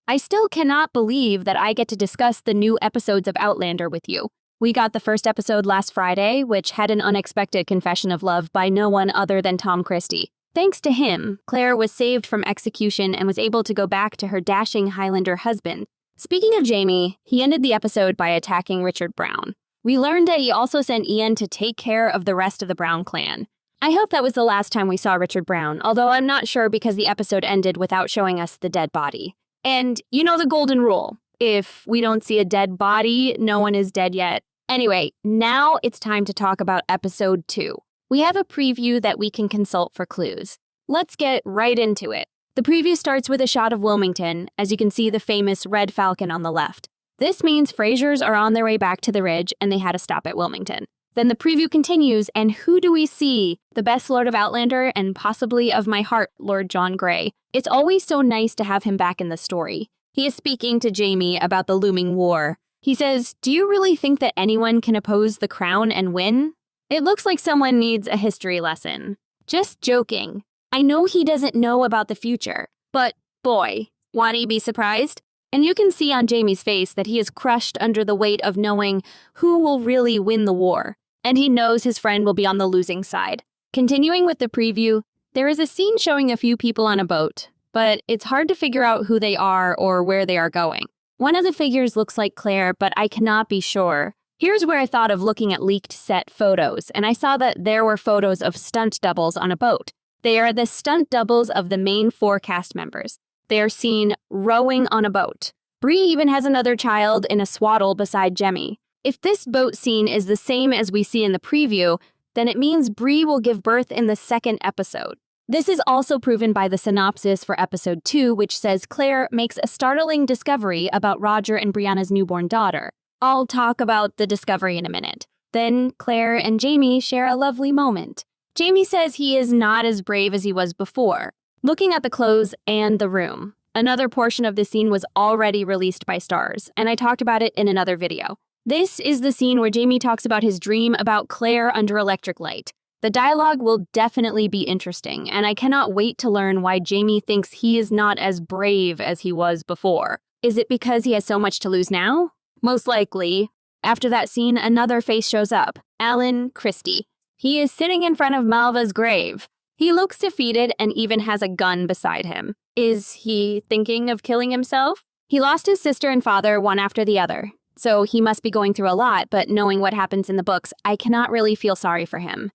I still cannot believe that I get to discuss the new episodes of Outlander with you. We got the first episode last Friday, which had an unexpected confession of love by no one other than Tom Christie. Thanks to him, Claire was saved from execution and was able to go back to her dashing Highlander husband. Speaking of Jamie, he ended the episode by attacking Richard Brown. We learned that he also sent Ian to take care of the rest of the Brown clan. I hope that was the last time we saw Richard Brown, although I'm not sure because the episode ended without showing us the dead body. And you know the golden rule. If we don't see a dead body, no one is dead yet. Anyway, now it's time to talk about episode 2. We have a preview that we can consult for clues. Let's get right into it. The preview starts with a shot of Wilmington, as you can see the famous Red Falcon on the left. This means Frasers are on their way back to the Ridge and they had to stop at Wilmington. Then the preview continues, and who do we see? The best Lord of Outlander and possibly of my heart, Lord John Grey. It's always so nice to have him back in the story. He is speaking to Jamie about the looming war. He says, "Do you really think that anyone can oppose the crown and win?" It looks like someone needs a history lesson. Just joking. I know he doesn't know about the future, but boy, won't he be surprised? And you can see on Jamie's face that he is crushed under the weight of knowing who will really win the war. And he knows his friend will be on the losing side. Continuing with the preview, there is a scene showing a few people on a boat, but it's hard to figure out who they are or where they are going. One of the figures looks like Claire, but I cannot be sure. Here's where I thought of looking at leaked set photos, and I saw that there were photos of stunt doubles on a boat. They are the stunt doubles of the main 4 cast members. They are seen rowing on a boat. Bree even has another child in a swaddle beside Jemmy. If this boat scene is the same as we see in the preview, then it means Bree will give birth in the second episode. This is also proven by the synopsis for episode 2, which says Claire makes a startling discovery about Roger and Brianna's newborn daughter. I'll talk about the discovery in a minute. Then Claire and Jamie share a lovely moment. Jamie says he is not as brave as he was before. Looking at the clothes and the room, another portion of this scene was already released by Stars, and I talked about it in another video. This is the scene where Jamie talks about his dream about Claire under electric light. The dialogue will definitely be interesting, and I cannot wait to learn why Jamie thinks he is not as brave as he was before. Is it because he has so much to lose now? Most likely. After that scene, another face shows up, Alan Christie. He is sitting in front of Malva's grave. He looks defeated and even has a gun beside him. Is he thinking of killing himself? He lost his sister and father one after the other. So he must be going through a lot, but knowing what happens in the books, I cannot really feel sorry for him.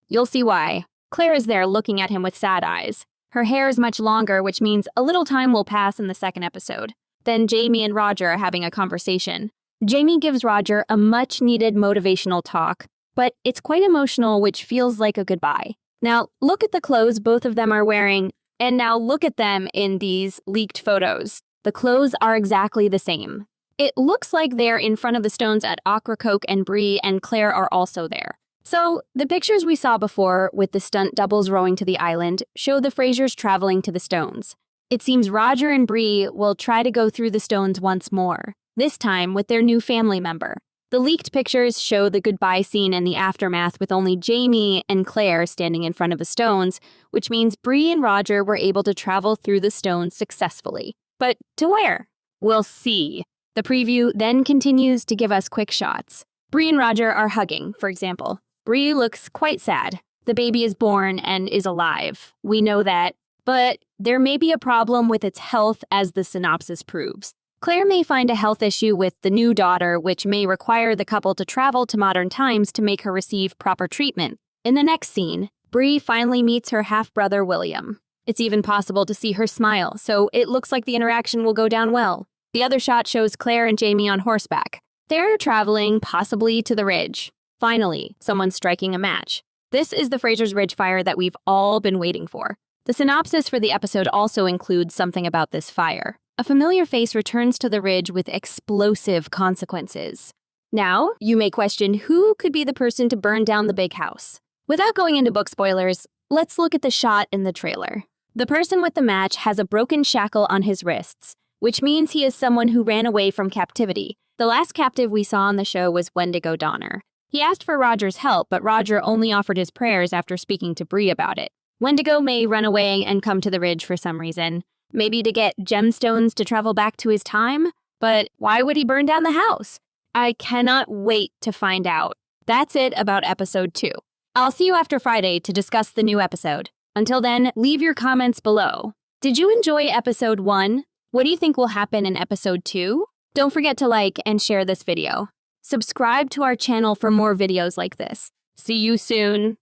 You'll see why. Claire is there looking at him with sad eyes. Her hair is much longer, which means a little time will pass in the second episode. Then Jamie and Roger are having a conversation. Jamie gives Roger a much-needed motivational talk, but it's quite emotional, which feels like a goodbye. Now, look at the clothes both of them are wearing, and now look at them in these leaked photos. The clothes are exactly the same. It looks like they're in front of the stones at Ocracoke, and Bree and Claire are also there. So, the pictures we saw before with the stunt doubles rowing to the island show the Frasers traveling to the stones. It seems Roger and Bree will try to go through the stones once more, this time with their new family member. The leaked pictures show the goodbye scene and the aftermath with only Jamie and Claire standing in front of the stones, which means Bree and Roger were able to travel through the stones successfully. But to where? We'll see. The preview then continues to give us quick shots. Bree and Roger are hugging, for example. Bree looks quite sad. The baby is born and is alive. We know that. But there may be a problem with its health, as the synopsis proves. Claire may find a health issue with the new daughter, which may require the couple to travel to modern times to make her receive proper treatment. In the next scene, Bree finally meets her half-brother William. It's even possible to see her smile, so it looks like the interaction will go down well. The other shot shows Claire and Jamie on horseback. They're traveling, possibly to the Ridge. Finally, someone's striking a match. This is the Frasers Ridge fire that we've all been waiting for. The synopsis for the episode also includes something about this fire. A familiar face returns to the Ridge with explosive consequences. Now, you may question who could be the person to burn down the big house. Without going into book spoilers, let's look at the shot in the trailer. The person with the match has a broken shackle on his wrists, which means he is someone who ran away from captivity. The last captive we saw on the show was Wendigo Donner. He asked for Roger's help, but Roger only offered his prayers after speaking to Bree about it. Wendigo may run away and come to the Ridge for some reason. Maybe to get gemstones to travel back to his time? But why would he burn down the house? I cannot wait to find out. That's it about episode 2. I'll see you after Friday to discuss the new episode. Until then, leave your comments below. Did you enjoy episode 1? What do you think will happen in episode 2? Don't forget to like and share this video. Subscribe to our channel for more videos like this. See you soon.